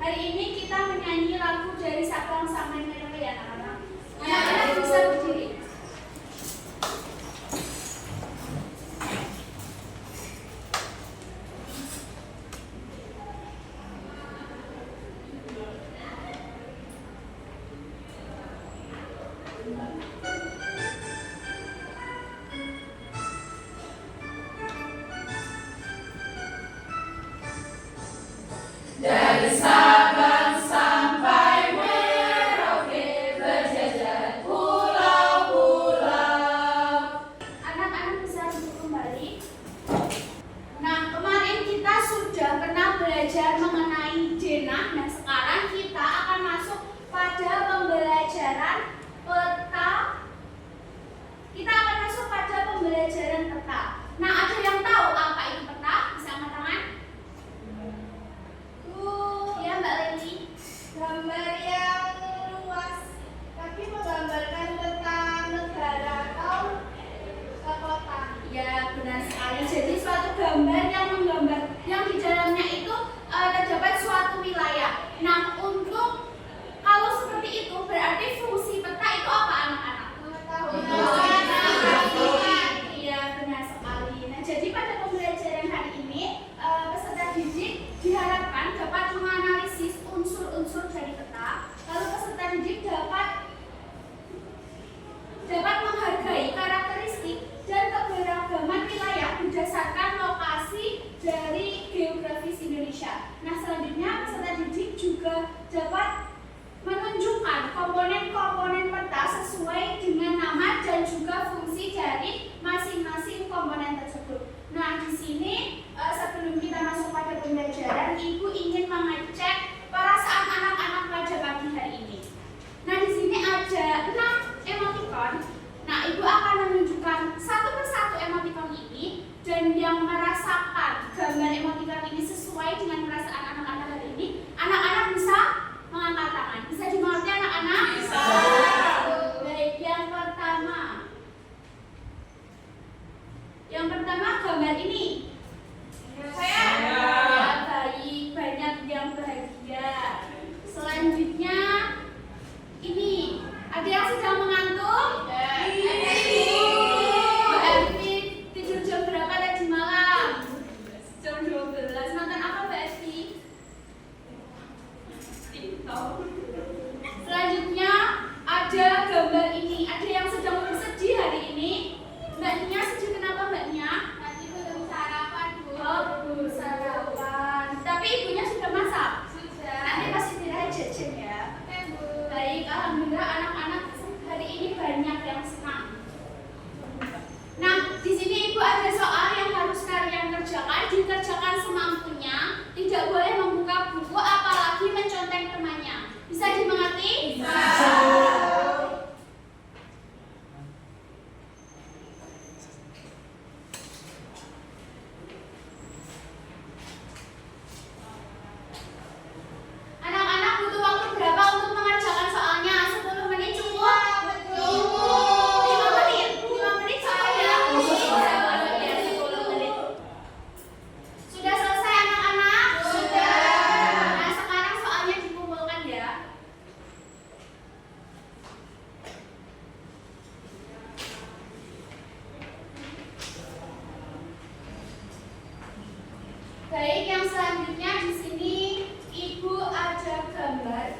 Hari ini kita menyanyi lagu dari Sabang sampai Merauke ya anak-anak. Anak-anak bisa berdiri. Dari Sabang sampai Merauke berjajar pulau-pulau. Anak-anak bisa duduk kembali. Nah, kemarin kita sudah pernah belajar mengenai denah. Nah, sekarang kita akan masuk pada pembelajaran peta. Kita akan masuk pada pembelajaran peta. Nah, ada yang tahu apa itu peta? Bisa angkat tangan? Ya, Mbak Leni. Gambar yang luas, tapi menggambarkan tentang negara atau kota. Ya, benar sekali. Jadi suatu gambar yang menggambar yang di dalamnya itu terdapat suatu wilayah. Nah, untuk kalau seperti itu berarti fungsi peta itu apa anak-anak? Iya, benar sekali. Nah, jadi pada pembelajaran hari ini peserta didik diharapkan dapat menganalisis unsur-unsur dari peta. Lalu peserta didik dapat menghargai karakteristik dan keberagaman wilayah berdasarkan lokasi dari geografis Indonesia. Nah, selanjutnya peserta didik juga dapat menunjukkan komponen-komponen peta sesuai dengan nama dan juga fungsi dari masing-masing komponen tersebut. Nah, di sini sebelum kita masuk pada pembelajaran, Ibu ingin mengecek perasaan anak-anak pada pagi hari ini. Nah, di sini ada 6 emoticon. Nah, Ibu akan menunjukkan satu persatu emoticon ini, dan yang merasakan gambar emoticon ini sesuai dengan perasaan anak-anak hari ini, anak-anak bisa mengangkat tangan. Bisa dimengerti anak-anak? Bisa. Baik, yang pertama. Yang pertama gambar ini. Saya. Ya, baik, banyak yang bahagia. Selanjutnya ini, ada yang sedang mengantuk? Mbak Evi tidur jam berapa tadi malam? Jam 12. Nonton apa Mbak Evi? TikTok. Selanjutnya ada gambar ini. Ada yang sedang bersedih hari ini? Mbak Nia sedih kenapa Mbak Nia? Tadi belum sarapan, Bu. Oh, belum sarapan. Tapi ibunya sudah masak? Sudah. Nanti pasti tidak jajan ya. Oke, Bu. Baik, alhamdulillah anak-anak hari ini banyak yang senang. Nah, di sini Ibu ada soal yang harus kalian kerjakan, dikerjakan semampunya. Tidak boleh membuka buku apalagi mencontek temannya. Bisa dimengerti? Bisa. Anak-anak butuh waktu berapa untuk mengerjakan soalnya? 10 menit cukup? 5 menit? 5 menit cukup ya? Ya, 10 menit. Sudah selesai anak-anak? Sudah. Nah, sekarang soalnya dikumpulkan ya. Baik, yang selanjutnya di sini Ibu ada gambar.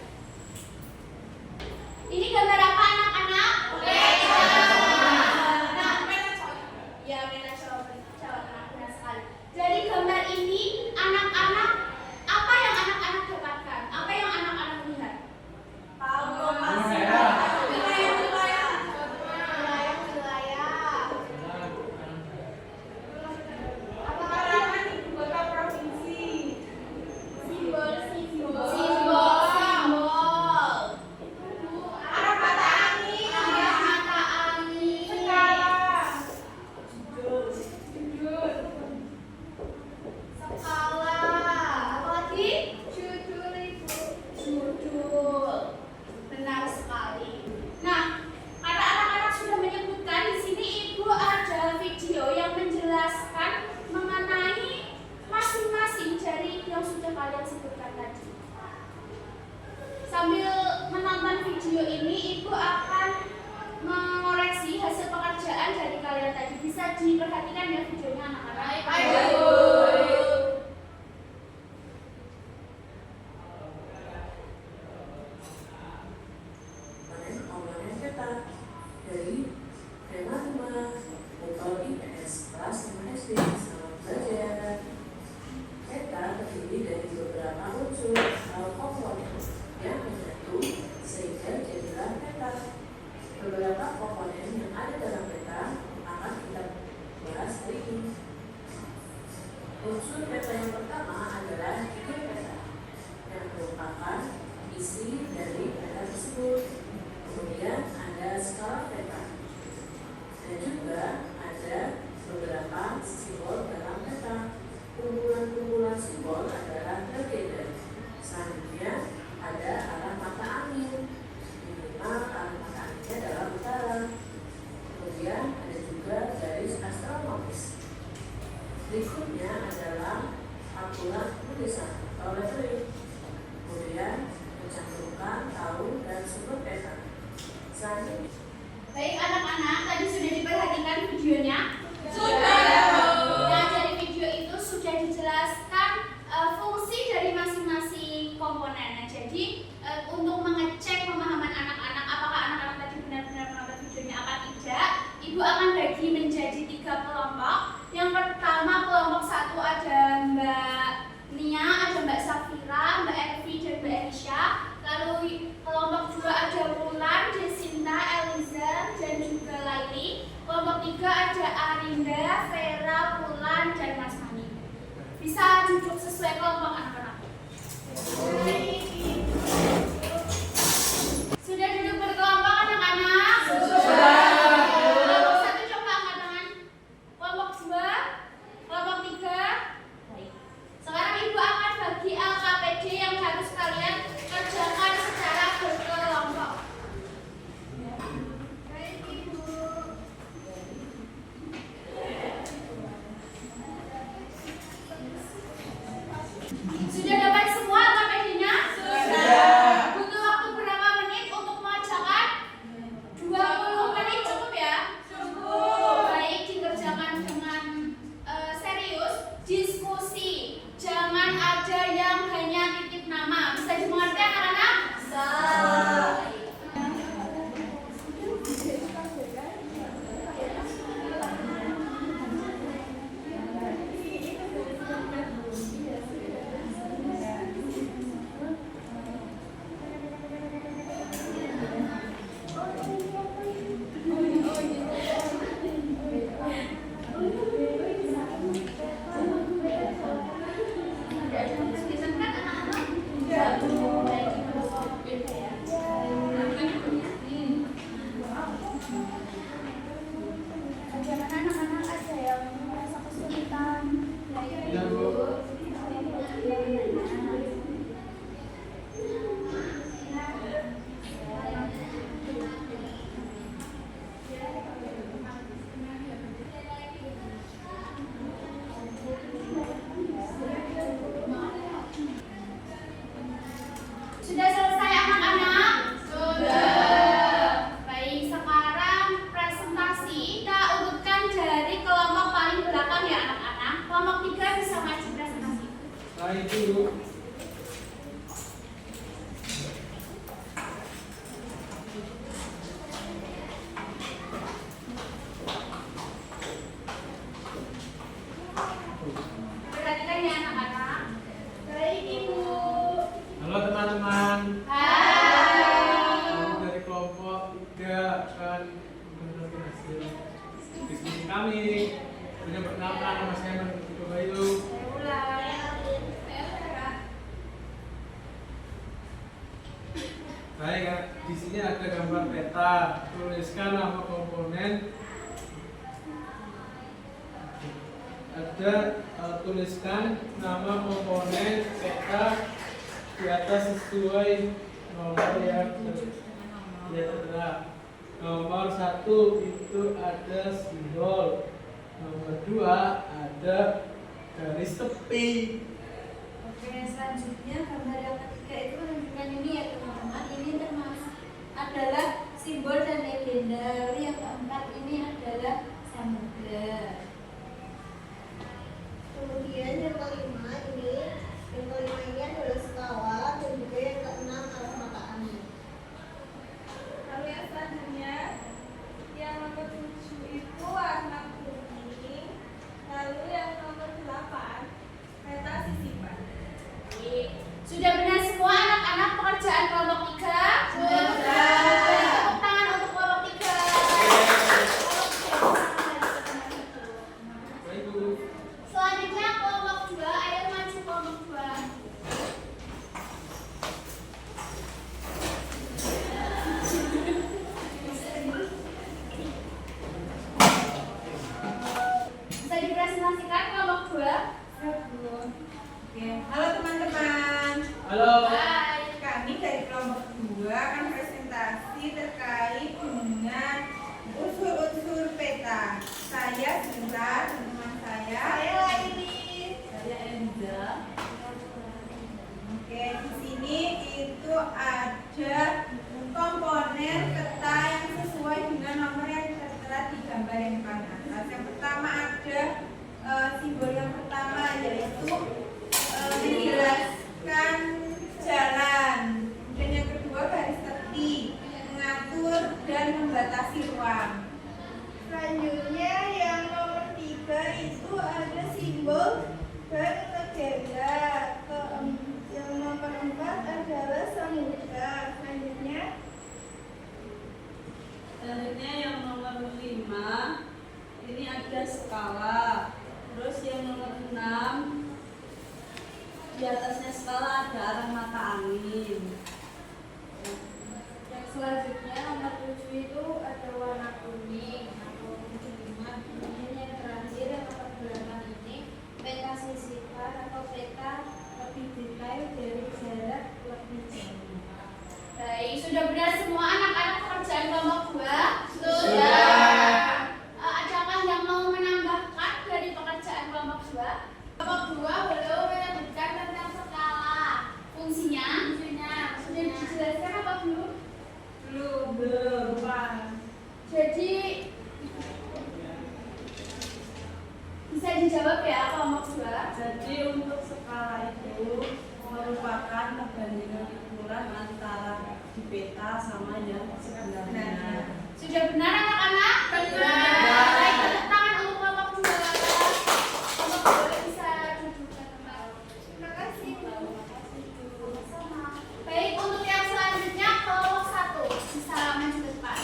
Ini gambar apa anak-anak? Nah, ya beda cowok, benar sekali. Dari gambar ini anak-anak, apa yang anak-anak dapatkan? Apa yang anak-anak lihat? Wilayah. Apakah ibu kota provinsi? Simbol diperhatikan ya videonya anak-anak. Baik, Bu. Komponen peta dari tema 5 Motor IPS kelas 5 SD. Selamat belajar. Peta terdiri dari beberapa unsur atau komponen yang menyatu sehingga jadilah peta. Beberapa komponen yang ada dalam peta akan kita bahas hari ini. Unsur peta yang pertama adalah ide peta yang merupakan isi dari peta tersebut. Kemudian ada skala peta dan juga ada beberapa simbol dalam peta. Kumpulan-kumpulan simbol adalah terkait. Selanjutnya ada arah mata angin, minimal arah mata anginnya adalah utara. Kemudian ada juga garis astronomis. Berikutnya adalah aturan tulisan atau lettering. Kemudian mencantumkan tahun dan sumber peta. Selanjutnya, Baik anak-anak, tadi sudah diperhatikan videonya? Sudah. Nah, dari video itu sudah dijelaskan fungsi dari masing-masing komponen. Nah, jadi untuk mengecek pemahaman anak-anak apakah anak-anak tadi benar-benar menonton videonya apa tidak, Ibu akan bagi menjadi 3 kelompok. Yang pertama kelompok 1 ada Mbak Nia, ada Mbak Safira, Mbak Elvi, dan Mbak Elisha. Lalu kelompok 2 ada Wulan, Desinta, Eliza, dan juga Laili. Kelompok 3 ada Arinda, Vera, Wulan, dan Mas Mani. Bisa duduk sesuai kelompok anak-anak. Sudah duduk berkelompok anak-anak? Kelompok 1 coba angkat tangan. Kelompok 2, kelompok 3. Baik. Sekarang Ibu akan bagi LKPD yang harus kalian kerjakan secara berkelompok. Baik, Ibu. Sudah dapat semua LKPD-nya? Sudah. Butuh waktu berapa menit untuk mengerjakan? 20 menit cukup ya? Cukup. Baik, dikerjakan dengan serius. Diskusi. Jangan ada yang hanya titip nama. Bisa dimengerti anak-anak? Bisa. Bagaimana anak-anak ada yang merasa kesulitan? Ya, Bu. Sudah selesai anak-anak? Sudah. Baik, sekarang presentasi kita urutkan dari kelompok paling belakang ya anak-anak. Kelompok 3 bisa maju presentasi. Baik, Bu. Perhatikan ya anak-anak. Baik, Ibu. Halo teman-teman. Hai. Kami dari kelompok 3 akan menentukan hasil diskusi kami. Punya perkenalkan nama saya Menurut Bayu. Saya Wulan. Saya Vera. Baik, ya. Di sini ada gambar peta. Tuliskan nama komponen. Tuliskan nama komponen peta di atas sesuai nomor yang tertera. Nomor 1 itu ada simbol. Nomor 2 ada garis tepi. Oke, selanjutnya gambar yang ketiga itu menunjukkan ini ya teman-teman. Ini termasuk adalah simbol dan legenda. Lalu yang keempat ini adalah samudra. ada. Kemudian yang kelima ini adalah skala dan juga yang keenam adalah mata angin. Lalu yang selanjutnya, yang nomor 7 itu warna kuning. Lalu yang nomor 8 peta sisipan. Sudah benar semua anak-anak pekerjaan kelompok 3? Sudah. Tepuk tangan untuk kelompok 3. Baik, Bu. Selanjutnya kelompok 2, ayo maju kelompok 2. Bisa dipresentasikan kelompok 2? Oke, halo teman-teman. Halo. Hai. Kami dari kelompok 2 akan presentasi terkait dengan unsur-unsur peta. Saya Sinta dan teman saya. Laili. Saya Enza. Oke, di sini itu ada komponen peta yang sesuai dengan nomor yang tertera di gambar yang depan atas. Yang pertama ada simbol yang pertama yaitu menjelaskan jalan. Dan yang kedua garis tepi, mengatur dan membatasi ruang. Selanjutnya yang nomor 3 itu ada simbol dan legenda. Yang nomor 4 adalah samudra. Selanjutnya Selanjutnya yang nomor 5 ini ada skala. Terus yang nomor 6 di atasnya skala ada arah mata angin. Yang selanjutnya nomor 7 itu ada warna kuning atau kiriman. Kemudian yang terakhir yang nomor 8 ini peta sisipan atau peta lebih detail dari jarak lebih jauh. Baik, sudah benar semua anak-anak pekerjaan kelompok 2? Sudah. Adakah yang mau menambahkan dari pekerjaan kelompok 2? Kelompok 2 belum menyebutkan tentang skala. Fungsinya sudah dijelaskan apa belum? Belum. Jadi bisa dijawab ya kelompok 2. Jadi untuk skala itu merupakan perbandingan ukuran antara di peta sama yang sebenarnya. Sudah benar anak-anak? Sudah. Baik, tepuk tangan untuk kelompok 2. Kelompok 2 bisa duduk ke tempat. Terima kasih Bu. Sama. Baik, untuk yang selanjutnya kelompok 1 bisa maju ke depan.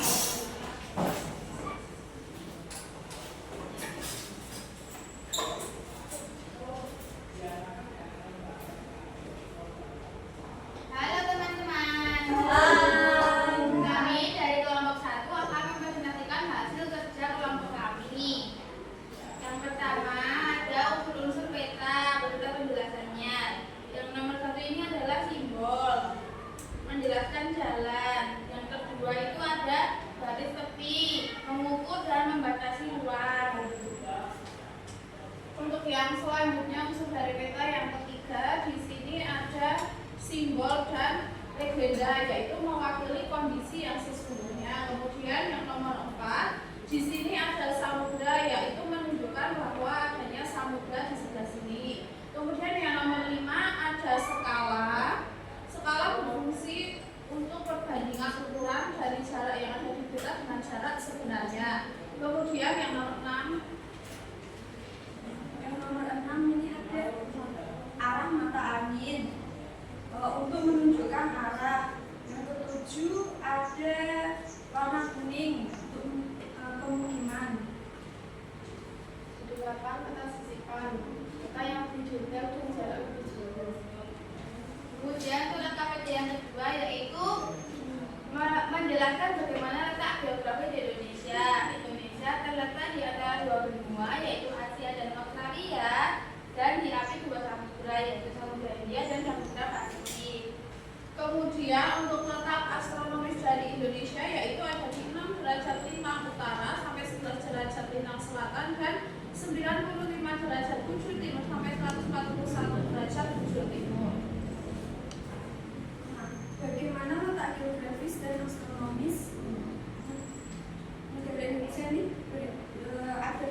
Halo teman-teman. Kami dari kelompok 1 akan mempresentasikan hasil kerja kelompok kami. Yang pertama ada unsur-unsur peta beserta penjelasannya. Yang nomor 1 ini adalah simbol menjelaskan jalan. Yang kedua itu ada garis tepi, mengukur dan membatasi ruang. Untuk yang selanjutnya unsur dari peta yang ketiga, di sini ada simbol dan legenda, yaitu mewakili kondisi yang sesungguhnya. Kemudian yang nomor 4, di sini ada samudra, yaitu menunjukkan bahwa adanya samudra di sebelah sini. Kemudian yang nomor 5 ada skala. Skala berfungsi untuk perbandingan ukuran dari jarak yang ada di peta dengan jarak sebenarnya. Kemudian yang nomor 6 ini ada arah mata angin untuk menunjukkan arah. Yang ketujuh ada warna kuning untuk pemukiman. 8 peta sisipan, peta yang lebih detail dan jarak lebih jauh. Kemudian letak peta yang kedua yaitu menjelaskan bagaimana letak geografi di Indonesia. Indonesia terletak di antara dua benua yaitu Asia dan Australia, dan diapit dua samudra yaitu Samudra Hindia dan Samudra Pasifik. Kemudian untuk letak astronomis dari Indonesia yaitu ada di 6 derajat lintang utara sampai 11 derajat lintang selatan dan 95 derajat bujur timur sampai 141 derajat bujur timur. Bagaimana letak geografis dan astronomis negara Indonesia ini? Ada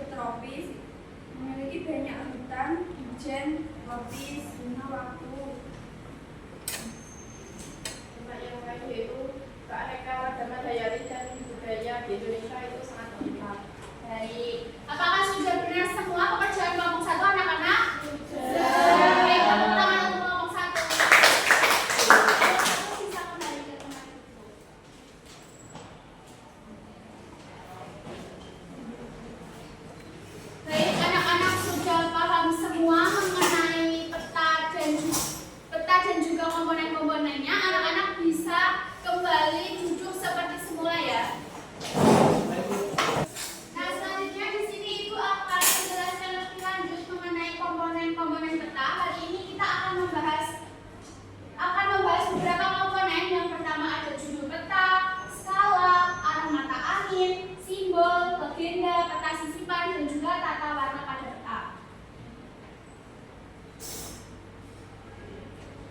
dan juga komponen-komponennya, anak-anak bisa kembali duduk seperti semula ya. Nah, selanjutnya di sini Ibu akan menjelaskan lebih lanjut mengenai komponen-komponen peta. Hari ini kita akan membahas beberapa komponen. Yang pertama ada judul peta, skala, arah mata angin, simbol, legenda, peta sisipan, dan juga tata warna pada peta.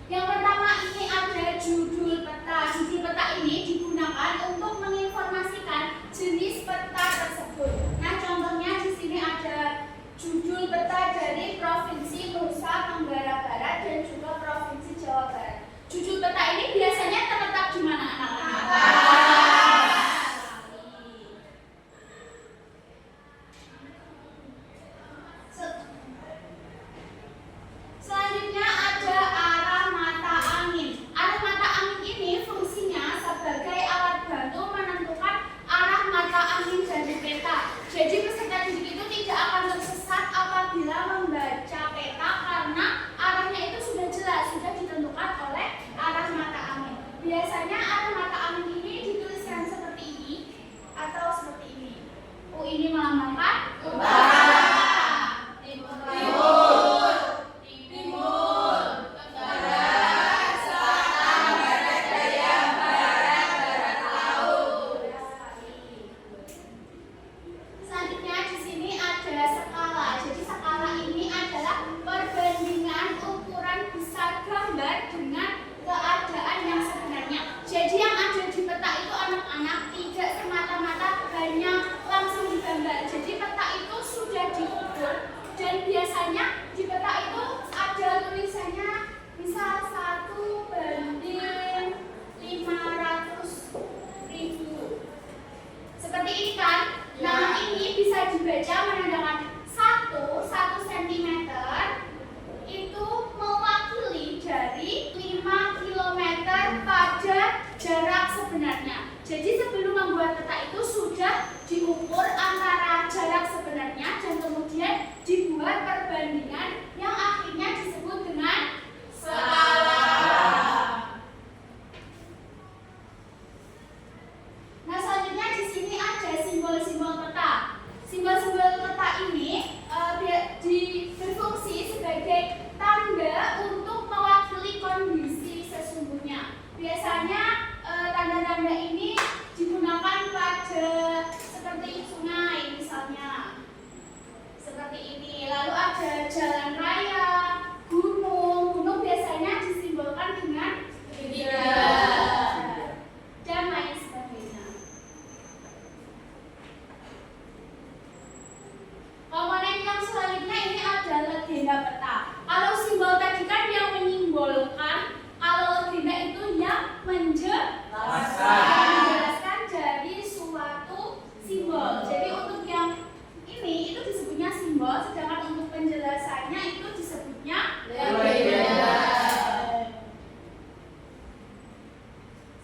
Yang pertama ini ada judul peta. Judul peta ini digunakan untuk menginformasikan jenis peta tersebut. Nah, contohnya di sini ada judul peta dari Provinsi Nusa Tenggara Barat dan juga Provinsi Jawa Barat. Judul peta ini biasanya terletak di mana, anak-anak? Selanjutnya ada arah mata angin. Arah mata angin ini fungsinya sebagai alat bantu menentukan arah mata angin dari peta. Jadi peserta didik itu tidak akan tersesat apabila membaca peta karena arahnya itu sudah jelas, sudah ditentukan oleh arah mata angin. Biasanya arah mata angin ini dituliskan seperti ini atau seperti ini. Ini melambangkan utara. Selanjutnya di sini ada skala. Jadi skala ini adalah perbandingan ukuran besar gambar dengan keadaan yang sebenarnya. Jadi yang ada di peta itu anak-anak tidak semata-mata hanya langsung digambar. Jadi peta itu sudah diukur dan biasanya di peta itu ada tulisannya misal 1:500.000. Seperti ini kan? Nah, ini bisa dibaca menandakan 1 cm itu mewakili dari 5 km pada jarak sebenarnya. Jadi sebelum membuat peta itu sudah diukur antara jarak sebenarnya dan kemudian dibuat perbandingan yang akhirnya disebut dengan skala. Nah, selanjutnya di sini ada simbol-simbol peta. Simbol-simbol peta ini berfungsi sebagai tanda untuk mewakili kondisi sesungguhnya. Biasanya tanda-tanda ini digunakan pada seperti sungai misalnya. Seperti ini. Lalu ada jalan raya, gunung. Gunung biasanya disimbolkan dengan dan lain sebagainya. Komponen yang selanjutnya ini ada legenda peta. Kalau simbol tadi kan yang menyimbolkan, kalau legenda itu yang menjelaskan dari suatu simbol. Jadi untuk yang ini itu disebutnya simbol, sedangkan untuk penjelasannya itu disebutnya legenda.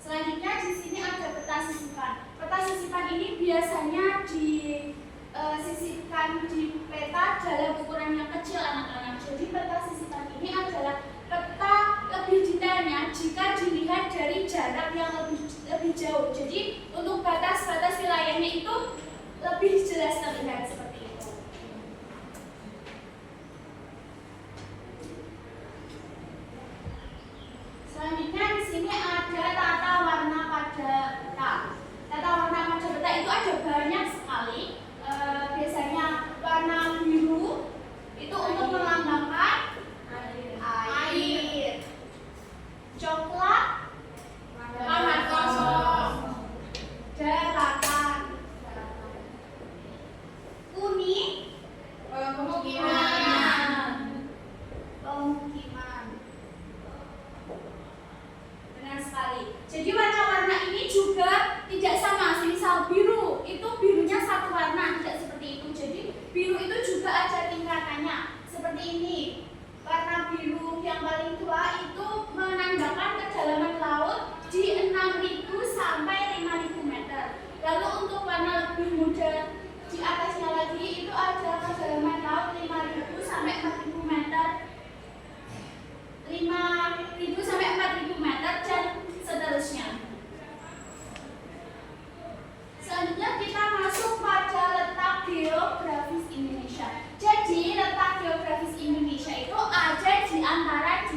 Selanjutnya di sini ada peta sisipan. Peta sisipan ini biasanya disisipkan di peta dalam ukuran yang kecil, anak-anak. Jadi peta sisipan ini adalah peta lebih detailnya jika dilihat dari jarak yang lebih jauh. Jadi untuk batas-batas wilayahnya itu lebih jelas terlihat seperti itu. Selanjutnya di sini ada tata warna pada peta. Tata warna pada peta itu ada banyak sekali. Biasanya warna biru itu untuk melambangkan air. Coklat warna kosong, daratan.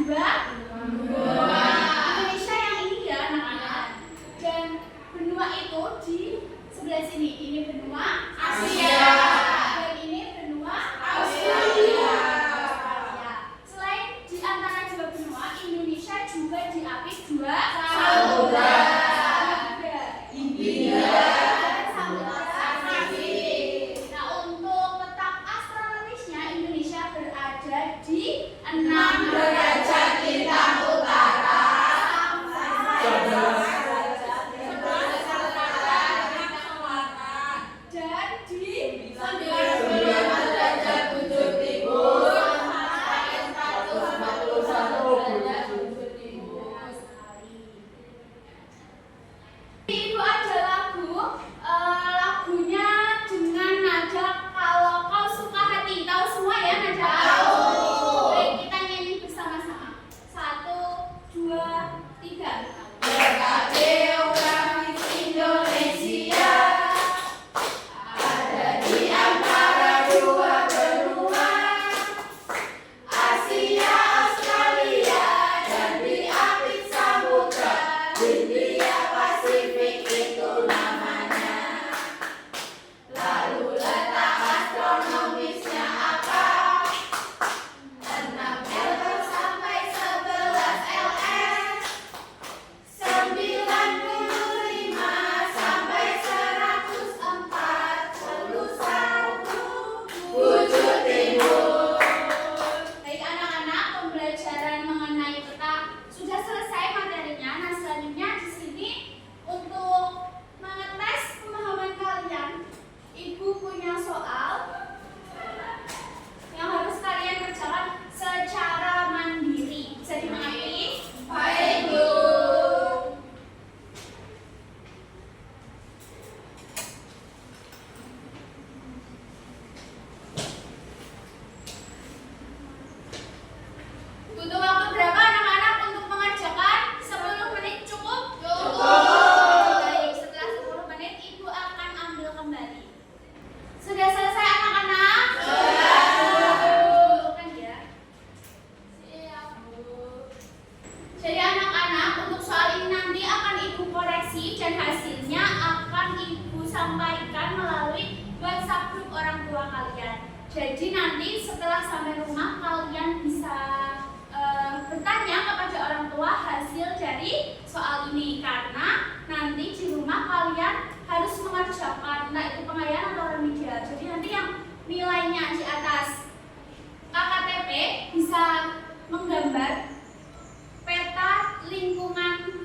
dua. Indonesia yang ini ya anak-anak. Dan benua itu di sebelah sini. Ini benua Asia. Dan ini benua Australia. Selain di antara dua benua, Indonesia juga diapit dua samudra. India dan Samudra Pasifik. Nah, untuk letak astronomisnya Indonesia berada di 6 derajat lintang utara dan di 99 derajat bujur timur sampai 141 derajat bujur timur. Itu ada lagunya dengan nada Kalau Kau Suka Hati. Tahu semua ya nada? Tahu. Baik, kita nyanyi bersama-sama. 1, 2, 3. Berkat geografis Indonesia ada di antara dua benua Asia, Australia, dan diapit samudra India Pasifik itu namanya. Lalu letak astronomisnya apa? 6 LS sampai 11 LS, 95 sampai 141 bujur timur. Baik anak-anak, pembelajaran mengenai peta sudah selesai materinya. Nah, selanjutnya di sini untuk mengetes pemahaman kalian, Ibu punya soal yang harus kalian kerjakan secara mandiri. Bisa dimengerti? Baik, Bu. Butuh waktu berapa anak-anak untuk mengerjakan? 10 menit cukup? Cukup. Baik, setelah 10 menit Ibu akan ambil kembali. Sudah selesai anak-anak? Sudah. Dudukkan ya. Siap, Bu. Jadi anak-anak, untuk soal ini nanti akan Ibu koreksi dan hasilnya akan Ibu sampaikan melalui WhatsApp grup orang tua kalian. Jadi nanti setelah sampai rumah kalian bisa bertanya kepada orang tua hasil dari soal ini, karena nanti di rumah kalian harus mengerjakan entah itu penghayatan atau remedial. Jadi nanti yang nilainya di atas KKTP bisa menggambar peta lingkungan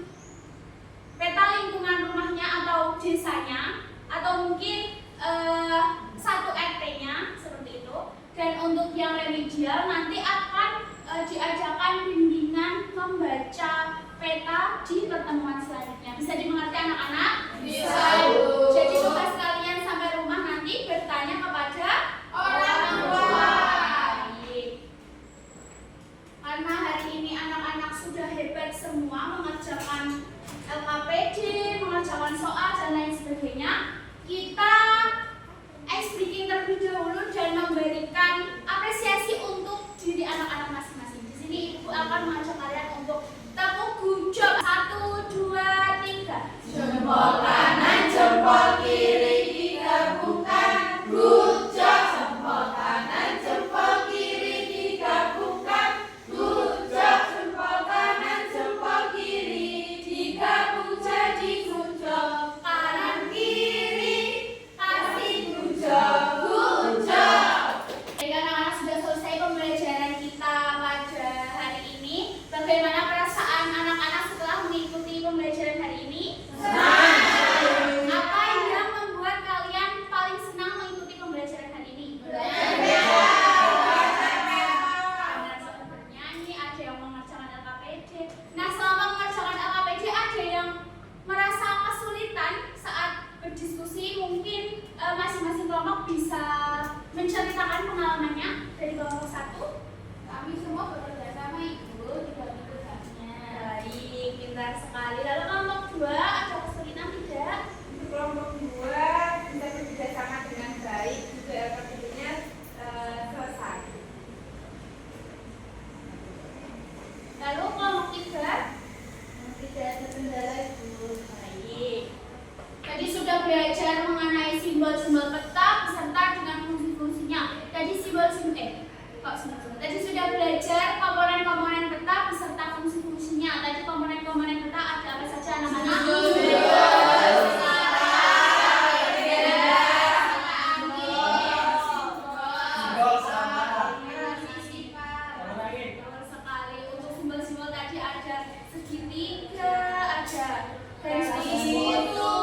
rumahnya atau desanya, atau mungkin 1 RT-nya seperti itu. Dan untuk yang remedial nanti akan diadakan bimbingan membaca peta di pertemuan selanjutnya. Bisa dimengerti anak-anak? Bisa, Bu. Jadi tugas kalian sampai rumah nanti bertanya kepada orang tua. Baik. Karena hari ini anak-anak sudah hebat semua mengerjakan LKPD, mengerjakan soal dan lain sebagainya, kita ice breaking terlebih dahulu dan memberikan apresiasi untuk diri anak-anak masing-masing. Di sini Ibu akan mengajak kalian untuk tepuk gucok. 1, 2, 3. Jempol kanan, jempol kiri digabungkan. Gucok. Jempol kanan, jempol kiri digabungkan. Gucok. Jempol kanan, jempol kiri digabung jadi gucok. Kanan kiri kasih gucok. Gucok. Jadi anak-anak sudah selesai pembelajaran kita pada hari ini. Bagaimana perasaan anak-anak setelah mengikuti pembelajaran hari ini? Senang. Apa yang membuat kalian paling senang mengikuti pembelajaran hari ini? Ada yang bernyanyi, ada yang mengerjakan LKPD. Nah, selama mengerjakan LKPD ada yang merasa kesulitan saat berdiskusi. Mungkin masing-masing kelompok bisa menceritakan pengalamannya. Dari kelompok 1, kami semua bekerja sama Ibu di bagi tugasnya. Baik, pintar sekali. Lalu kelompok 2 ada kesulitan tidak? Kelompok 2 bisa bekerja sama dengan baik, juga LKPD-nya selesai. tadi ada segitiga, ada garis itu,